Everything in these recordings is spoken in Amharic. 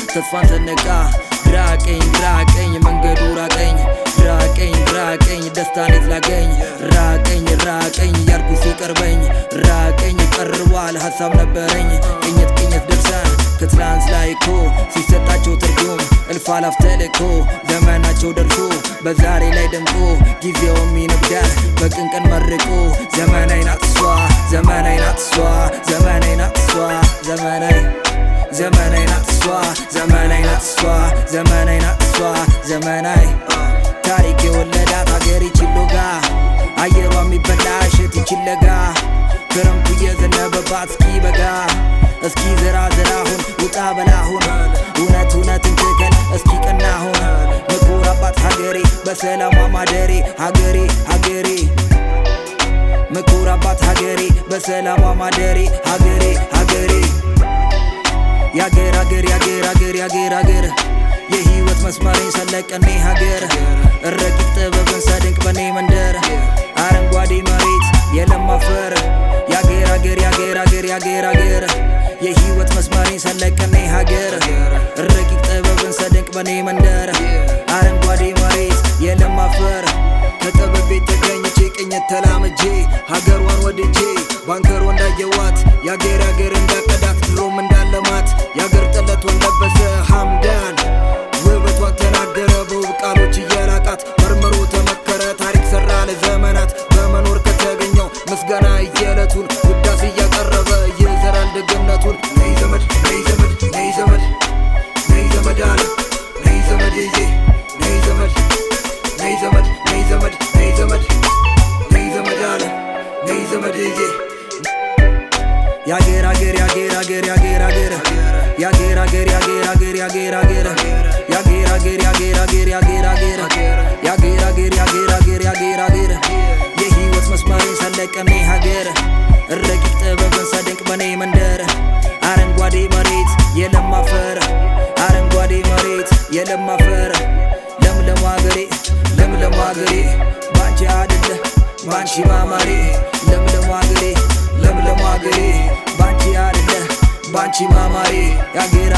ተስፋን ሰነቃ ራቀኝ መንገዱ ራቀኝ ራቀኝ ደስታን የት ላገኝ ራቀኝ ያልኩ ሲቀርበኝ ራቀኝ ቀርቧል ሀሳብ ነበረኝ ቅኝት ደርሰን ከትላንት ላይ እኮ ሲሰጣቸው ትርጉም እልፍ አላፍ ተልእኮ ዘመናቸው ደርሶ በዛሬ ላይ ደምቆ ጊዜውም ይነግዳል በቅን ቀን መርቆ ዘመናይ ናትሷ ዘመናይ ናትሷ ዘመናይ ታሪክ የወለዳት ሀገር ይችሎጋ አየሯ የሚበላ እሸት ይችለጋ ክረምቱ የዘነበባት እስኪ በጋ እስኪ ዘራ ሁን ውጣ በላሁን እውነትን ትከል እስኪ ቀናሁን ምኩራባት ሀገሬ በሰላሟ ማደሬ ሀገሬ ምኩራባት ሀገሬ በሰላሟ ማደሬ ሀገሬ ያገር የህይወት መስመሬን ሰለቀኔ ሀገር ረቂቅ ጥበብን ሰድንቅ በኔ መንደር አረንጓዴ መሬት የለም አፈር ያገር የህይወት መስመሬን ሰለቀኔ ሀገር ረቂቅ ጥበብን ሰድንቅ በኔ መንደር አረንጓዴ መሬት የለም አፈር ከጥበብ ቤት ተገኝቼ ቅኝት ተላምጄ ሀገሯን ወድጄ ባንከሮ እንዳየዋት ያገር እንዳቀዳት ድሮም እንዳለማት ያገር ጥለቷን ለበሰ ሐምዳን ውበቷን ተናገረ በውብ ቃሎች እየላቃት መርምሮ ተመከረ ታሪክ ሰራ ለዘመናት በመኖር ከተገኘው ምስጋና እየለቱን ውዳሴ እያቀረበ ይዘራል ደግነቱን ነይ ዘመድ አለ ነይ ዘመድዬ ነይ ዘመድ አለ ነይ ዘመድዬ ያገር የህይወት መስመሬን ሰለቀኔ ሀገር ረቂቅ ጥበብን ሰድንቅ በኔ መንደር አረንጓዴ መሬት የለም አፈር ለምለሙ ሀገሬ ባንቺ አይደለ ባንቺ ማማሬ ለምለሙ ሀገሬ ባንቺ አይደለ ባንቺ ማማሬ ያገር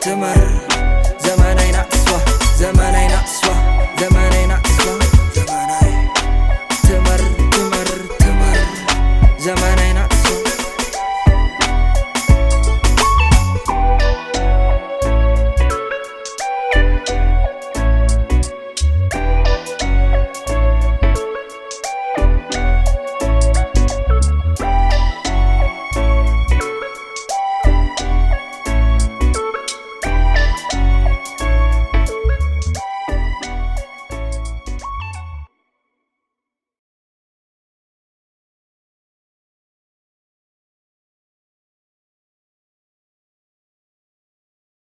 ተመር